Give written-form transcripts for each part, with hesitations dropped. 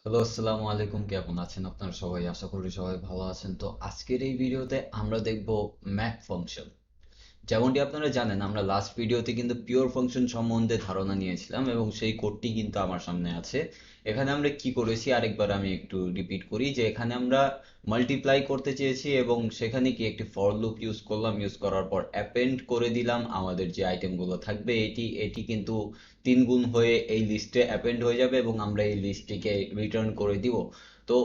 Hello, আসসালামু আলাইকুম। কেমন আছেন আপনারা সবাই? আশা করি সবাই ভালো আছেন। তো আজকের এই ভিডিওতে আমরা দেখব ম্যাপ ফাংশন। যেমনটি আপনারা জানেন, আমরা লাস্ট ভিডিওতে কিন্তু পিওর ফাংশন সম্বন্ধে ধারণা নিয়েছিলাম এবং সেই কোডটি কিন্তু আমার সামনে আছে। এখানে আমরা কি করেছি আরেকবার আমি একটু রিপিট করি যে এখানে আমরা মাল্টিপ্লাই করতে চেয়েছি এবং সেখানে কি একটি ফর লুপ ইউজ করলাম। ইউজ করার পর অ্যাপেন্ড করে দিলাম আমাদের যে আইটেমগুলো থাকবে, এটি এটি কিন্তু 3 গুণ হয়ে এই লিস্টে অ্যাপেন্ড হয়ে যাবে এবং আমরা এই লিস্টটিকে রিটার্ন করে দিব। তো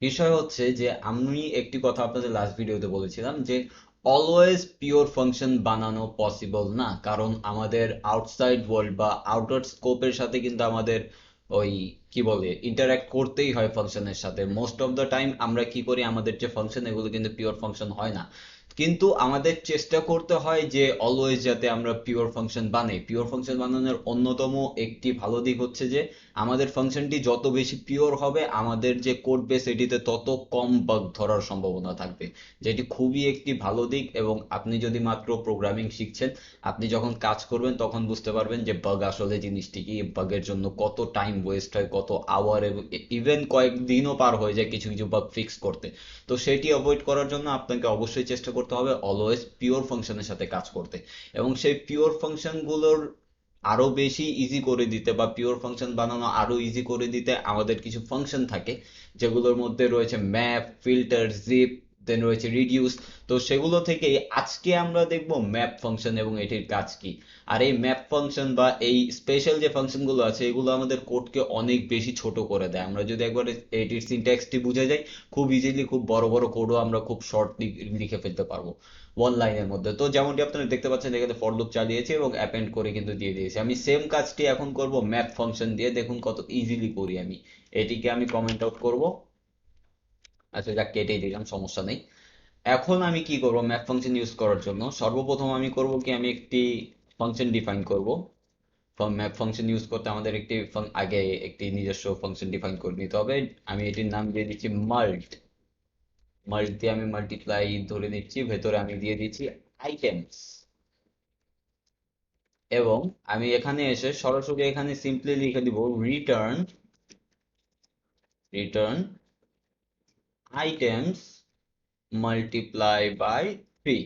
বিষয় হচ্ছে যে আমি একটি কথা আপনাদের লাস্ট ভিডিওতে বলেছিলাম যে অলওয়েজ পিওর ফাংশন বানানো পসিবল না, কারণ আমাদের আউটসাইড ওয়ার্ল্ড বা আউটার স্কোপের সাথে কিন্তু আমাদের ওই কি বলে ইন্টারঅ্যাক্ট করতেই হয় ফাংশনের সাথে। মোস্ট অফ দ্য টাইম আমরা কি করি, আমাদের যে ফাংশন এগুলো কিন্তু পিওর ফাংশন হয় না, কিন্তু আমাদের চেষ্টা করতে হয় যে অলওয়েজ যাতে আমরা পিওর ফাংশন বানাই। পিওর ফাংশন বানানোর অন্যতম একটি ভালো দিক হচ্ছে যে আমাদের ফাংশনটি যত বেশি পিওর হবে আমাদের যে কোড বেস এটিতে তত কম বাগ ধরার সম্ভাবনা থাকবে, যেটি খুবই একটি ভালো দিক। এবং আপনি যদি মাত্র প্রোগ্রামিং শিখছেন, আপনি যখন কাজ করবেন তখন বুঝতে পারবেন যে বাগ আসলে জিনিসটি কি, বাগের জন্য কত টাইম ওয়েস্ট হয়, কত আওয়ার এবং ইভেন কয়েকদিনও পার হয়ে যায় কিছু কিছু বাগ ফিক্স করতে। তো সেটি অ্যাভয়েড করার জন্য আপনাকে অবশ্যই চেষ্টা করতে হবে অলওয়েজ পিওর ফাংশনের সাথে কাজ করতে এবং সেই পিওর ফাংশনগুলোর আরো বেশি ইজি করে দিতে বা পিওর ফাংশন বানানো আরো ইজি করে দিতে আমাদের কিছু ফাংশন থাকে, যেগুলোর মধ্যে রয়েছে ম্যাপ, ফিল্টার, জিপ, দেন রয়েছে রিডিউস। তো সেগুলো থেকেই আজকে আমরা দেখব ম্যাপ ফাংশন এবং এটির কাজ কি। আর এই ম্যাপ ফাংশন বা এই স্পেশাল যে ফাংশনগুলো আছে এগুলো আমাদের কোডকে অনেক বেশি ছোট করে দেয়। আমরা যদি একবার এটির সিনট্যাক্সটি বুঝে যাই, খুব ইজিলি খুব বড় বড় কোডও আমরা খুব শর্ট লিখে ফেলতে পারবো ওয়ান লাইনের মধ্যে। তো যেমনটি আপনারা দেখতে পাচ্ছেন, এখানে ফর লুপ চালিয়েছি এবং অ্যাপেন্ড করে কিন্তু দিয়ে দিয়েছি। আমি সেম কাজটি এখন করব ম্যাপ ফাংশন দিয়ে। দেখুন কত ইজিলি করি আমি। এটিকে আমি কমেন্ট আউট করব। আচ্ছা, যা কেটেই দিলাম, সমস্যা নেই। এখন আমি কি করব ম্যাপ ফাংশন ইউজ করার জন্য, সর্বপ্রথম আমি করব কি, আমি একটি ফাংশন ডিফাইন করব। ম্যাপ ফাংশন ইউজ করতে আমাদের আগে একটি নিজস্ব ফাংশন ডিফাইন করে নিতে হবে। আমি এটির নাম দিয়ে দিচ্ছি মাল্ট। মাল্ট দিয়ে আমি মাল্টিপ্লাই ধরে নিচ্ছি, ভেতরে আমি দিয়ে দিচ্ছি আইটেমস। এবং আমি এখানে এসে সরাসরি এখানে সিম্পলি লিখে দিব return, return items multiply by 3।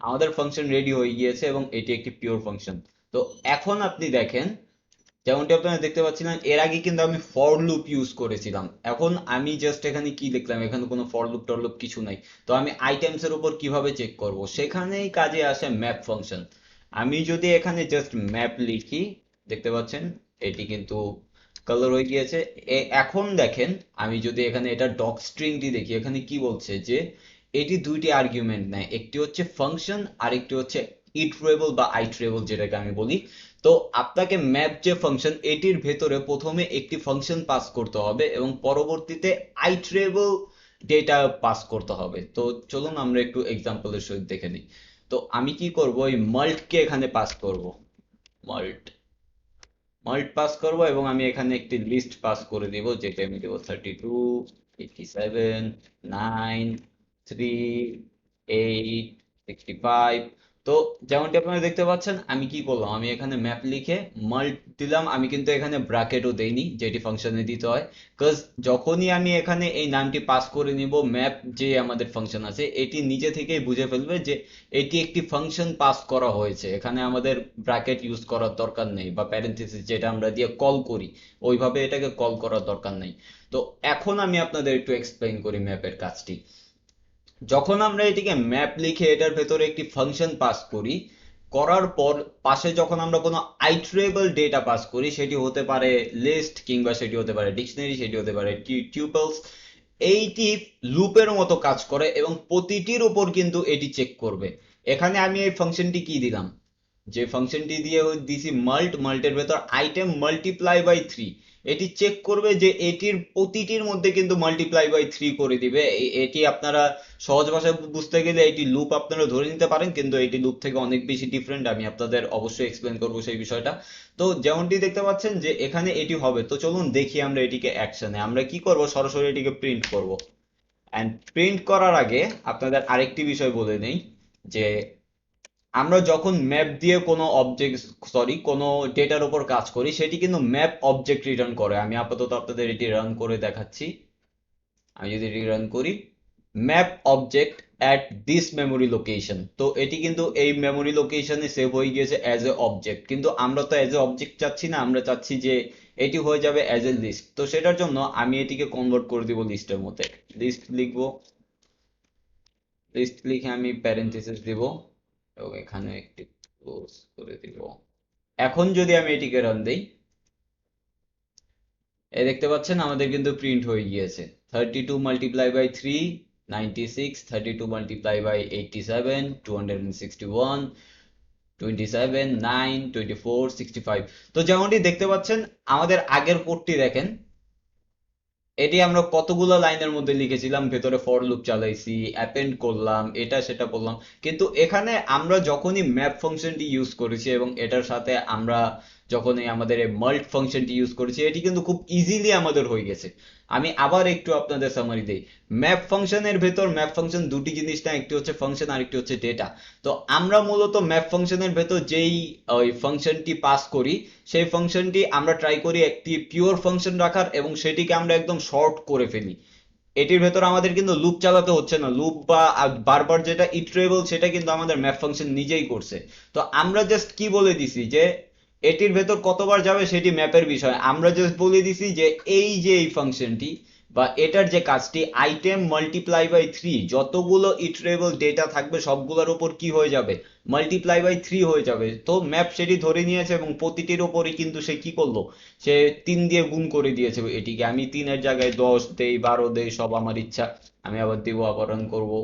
আমাদের ফাংশন রেডি হয়ে গিয়েছে এবং এটি একটি পিওর ফাংশন। তো এখন আপনি দেখেন, যেমনটি আপনারা দেখতে পাচ্ছিলেন এর আগে কিন্তু আমি ফর লুপ ইউজ করেছিলাম। এখন আমি জাস্ট এখানে কি লিখলাম, এখানে কোনো ফর লুপ টর লুপ কিছু নাই। তো আমি আইটেমস এর উপর কিভাবে চেক করব, সেখানেই কাজে আসে ম্যাপ ফাংশন। আমি যদি এখানে জাস্ট ম্যাপ লিখি, দেখতে পাচ্ছেন এটি কিন্তু কালার হয়ে গিয়েছে। এখন দেখেন, আমি যদি এখানে এটা ডক স্ট্রিংটি দেখি, এখানে কি বলছে যে এটি দুইটি আর্গুমেন্ট নেয়, একটি হচ্ছে ফাংশন আর একটি হচ্ছে ইটারেবল বা আইটারেবল যেটাকে আমি বলি। তো আপনাকে ম্যাপ যে ফাংশন এটির ভেতরে প্রথমে একটি ফাংশন পাস করতে হবে এবং পরবর্তীতে আইটারেবল ডেটা পাস করতে হবে। তো চলুন আমরা একটু এক্সাম্পলের সহিত দেখে নিই। তো আমি কি করব, এই মাল্টকে এখানে পাস করব। মাল্ট, মাল্ট পাস করব এবং আমি এখানে একটি লিস্ট পাস করে দিব, যেটা আমি দেবো 32, 87, 9, 3, 8, 65। তো যেমনটি আপনারা দেখতে পাচ্ছেন, আমি কি করলাম, আমি এখানে ম্যাপ লিখে মাল্ট দিলাম। আমি কিন্তু এখানে ব্র্যাকেটও দেইনি, যেটি ফাংশনে দিতে হয়। কাজ যখনই আমি এখানে এই নামটি পাস করে নিব, ম্যাপ যে আমাদের ফাংশন আছে এটি নিজে থেকেই বুঝে ফেলবে যে এটি একটি ফাংশন পাস করা হয়েছে। এখানে আমাদের ব্র্যাকেট ইউজ করার দরকার নেই বা প্যারেন্থেসিস যেটা আমরা দিয়ে কল করি, ওইভাবে এটাকে কল করার দরকার নেই। তো এখন আমি আপনাদের একটু এক্সপ্লেইন করি ম্যাপের কাজটি। যখন আমরা এটিকে ম্যাপ লিখে এটার ভেতরে একটি ফাংশন পাস করি, করার পর পাশে যখন আমরা কোনো আইটারেবল ডেটা পাস করি, সেটি হতে পারে লিস্ট, কিংবা সেটি হতে পারে ডিকশনারি, সেটি হতে পারে টিউপলস, এইটি লুপের মতো কাজ করে এবং প্রতিটির উপর কিন্তু এটি চেক করবে। এখানে আমি এই ফাংশনটি কি দিলাম, যে ফাংশনটি দিয়ে দিছি মাল্ট, মাল্টের ভেতর আইটেম মাল্টিপ্লাই বাই 3। এটি চেক করবে যে এটির প্রতিটির মধ্যে কিন্তু মাল্টিপ্লাই বাই 3 করে দিবে। এটি আপনারা সহজ ভাষায় বুঝতে গেলে এটি লুপ আপনারা ধরে নিতে পারেন, কিন্তু এটি লুপ থেকে অনেক বেশি ডিফারেন্ট। আমি আপনাদের অবশ্যই এক্সপ্লেন করবো সেই বিষয়টা। তো যেমনটি দেখতে পাচ্ছেন যে এখানে এটি হবে। তো চলুন দেখি আমরা এটিকে অ্যাকশনে। আমরা কি করব, সরাসরি এটিকে প্রিন্ট করব। অ্যান্ড প্রিন্ট করার আগে আপনাদের আরেকটি বিষয় বলে নেই যে আমরা যখন ম্যাপ দিয়ে কোনো অবজেক্ট, সরি, কোনো ডেটার উপর কাজ করি, সেটি কিন্তু ম্যাপ অবজেক্ট রিটার্ন করে। আমি আপাতত আপনাদের এটি রান করে দেখাচ্ছি। আমি যদি এটি রান করি, map object at this memory location, তো এটি কিন্তু এই মেমোরি লোকেশনে সেভ হয়ে গিয়েছে অ্যাজ এ অবজেক্ট। কিন্তু আমরা তো অ্যাজ এ অবজেক্ট চাচ্ছি না, আমরা চাচ্ছি যে এটি হয়ে যাবে অ্যাজ এ লিস্ট। তো সেটার জন্য আমি এটিকে কনভার্ট করে দিব লিস্টের মধ্যে। লিস্ট লিখবো, লিস্ট লিখে আমি প্যারেন্থেসিস দিব এবং এখানে একটি ক্লোজ করে দিব। এখন যদি আমি এটিকে রান দিই, এই দেখতে পাচ্ছেন আমাদের কিন্তু প্রিন্ট হয়ে গিয়েছে 32 মাল্টিপ্লাই বাই 3, 96, 32 মাল্টিপ্লাই বাই 87, 261, 27, 9, 24, 65। তো যেমনটি দেখতে পাচ্ছেন, আমাদের আগের কোডটি দেখেন, এটি আমরা কতগুলো লাইনের মধ্যে লিখেছিলাম, ভেতরে ফর লুপ চালাইছি, অ্যাপেন্ড করলাম, এটা সেটা করলাম। কিন্তু এখানে আমরা যখনই ম্যাপ ফাংশনটি ইউজ করেছি এবং এটার সাথে আমরা যখনই আমাদের এই মাল্ট ফাংশনটি ইউজ করেছি, এটি কিন্তু খুব ইজিলি আমাদের হয়ে গেছে। আমি আবার একটু আপনাদের সামারি দিই। ম্যাপ ফাংশনের ভেতর, ম্যাপ ফাংশন দুটি জিনিস না, একটি হচ্ছে ফাংশন আর একটি হচ্ছে ডেটা। তো আমরা মূলত ম্যাপ ফাংশনের ভেতর যেই ওই ফাংশনটি পাস করি, সেই ফাংশনটি আমরা ট্রাই করি একটি পিওর ফাংশন রাখার এবং সেটিকে আমরা একদম শর্ট করে ফেলি। এটির ভেতর আমাদের কিন্তু লুপ চালাতে হচ্ছে না, লুপ বা বারবার যেটা ইটারেবল সেটা কিন্তু আমাদের ম্যাপ ফাংশন নিজেই করছে। তো আমরা জাস্ট কি বলে দিছি যে এটির ভেতর কতবার যাবে সেটি ম্যাপের বিষয়। আমরা জাস্ট বলে দিছি যে এই যে এই ফাংশনটি বা এটার যে কাজটি, আইটেম মাল্টিপ্লাই বাই 3, যতগুলো ইটারেবল ডেটা থাকবে সবগুলোর উপর কি হয়ে যাবে, মাল্টিপ্লাই বাই 3 হয়ে যাবে। তো ম্যাপ সেটি ধরে নিয়েছে এবং প্রতিটির উপরই কিন্তু সে কি করলো, সে 3 দিয়ে গুণ করে দিয়েছে এটিকে। আমি 3-এর জায়গায় 10 দেই, 12 দেই, সব আমার ইচ্ছা। আমি আবার দিব, আবার রান করবো।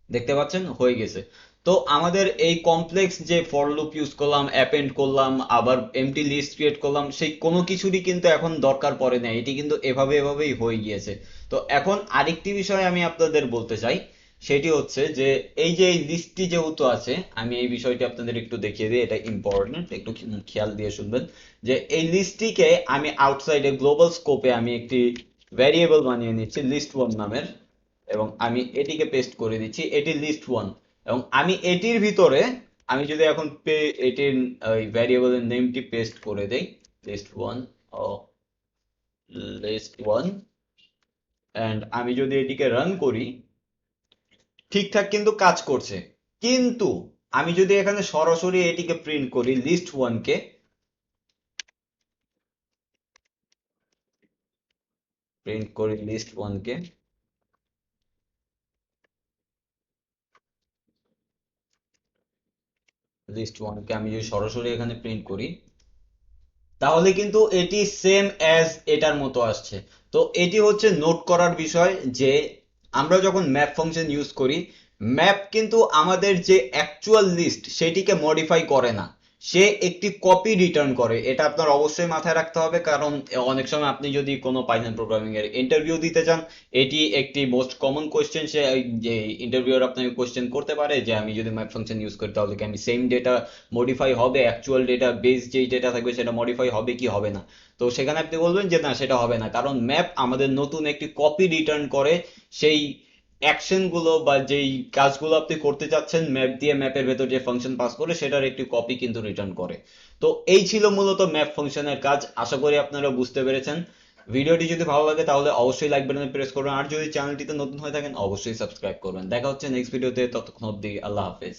দেখতে পাচ্ছেন হয়ে গেছে। তো আমাদের এই কমপ্লেক্স যে ফর লুপ ইউজ করলাম, অ্যাপেন্ড করলাম, আবার এমটি লিস্ট ক্রিয়েট করলাম, সেই কোনো কিছুরই কিন্তু এখন দরকার পড়ে না, এটি কিন্তু এভাবে এভাবেই হয়ে গিয়েছে। তো এখন আরেকটি বিষয় আমি আপনাদের বলতে চাই, সেটি হচ্ছে যে এই যে এই লিস্টটি যেহেতু আছে, আমি এই বিষয়টি আপনাদের একটু দেখিয়ে দিই, এটা ইম্পর্টেন্ট, একটু খেয়াল দিয়ে শুনবেন। যে এই লিস্টটিকে আমি আউটসাইডে গ্লোবাল স্কোপে আমি একটি ভ্যারিয়েবল বানিয়ে নিচ্ছি লিস্ট ওয়ান নামের, এবং আমি এটিকে পেস্ট করে দিচ্ছি, এটি লিস্ট ওয়ান। এবং আমি এটির ভিতরে, আমি যদি এখন এটির ওই ভ্যারিয়েবলের নেমটি পেস্ট করে দেই, লিস্ট ওয়ান, ও লিস্ট ওয়ান, এন্ড আমি যদি এটিকে রান করি, ঠিকঠাক কিন্তু কাজ করছে। কিন্তু আমি যদি এখানে সরাসরি এটিকে প্রিন্ট করি, লিস্ট ওয়ানকে প্রিন্ট করি, লিস্ট ওয়ানকে, লিস্ট ওয়ানকে আমি যদি সরাসরি এখানে প্রিন্ট করি, তাহলে কিন্তু এটি সেম অ্যাজ এটার মতো আসছে। তো এটি হচ্ছে নোট করার বিষয় যে আমরা যখন ম্যাপ ফাংশন ইউজ করি, ম্যাপ কিন্তু আমাদের যে অ্যাকচুয়াল লিস্ট সেটিকে মডিফাই করে না, সে একটি কপি রিটার্ন করে। এটা আপনার অবশ্যই মাথায় রাখতে হবে, কারণ অনেক সময় আপনি যদি কোনো পাইথন প্রোগ্রামিং এর ইন্টারভিউ দিতে চান, এটি একটি মোস্ট কমন কোয়েশ্চেন। সে যে ইন্টারভিউয়ার আপনাকে কোয়েশ্চেন করতে পারে যে আমি যদি ম্যাপ ফাংশন ইউজ করি তাহলে কি আমি সেম ডেটা মডিফাই হবে, অ্যাকচুয়াল ডেটা বেস যেই ডেটা থাকবে সেটা মডিফাই হবে কি হবে না। তো সেখানে আপনি বলবেন যে না, সেটা হবে না, কারণ ম্যাপ আমাদের নতুন একটি কপি রিটার্ন করে। সেই অ্যাকশন গুলো বা যেই কাজগুলো আপনি করতে চাচ্ছেন ম্যাপ দিয়ে, ম্যাপের ভেতর যে ফাংশন পাস করে সেটার একটি কপি কিন্তু রিটার্ন করে। তো এই ছিল মূলত ম্যাপ ফাংশনের কাজ। আশা করি আপনারা বুঝতে পেরেছেন। ভিডিওটি যদি ভালো লাগে তাহলে অবশ্যই লাইক বাটনে প্রেস করবেন, আর যদি চ্যানেলটিতে নতুন হয়ে থাকেন অবশ্যই সাবস্ক্রাইব করবেন। দেখা হচ্ছে নেক্সট ভিডিওতে, ততক্ষণ অবধি আল্লাহ হাফেজ।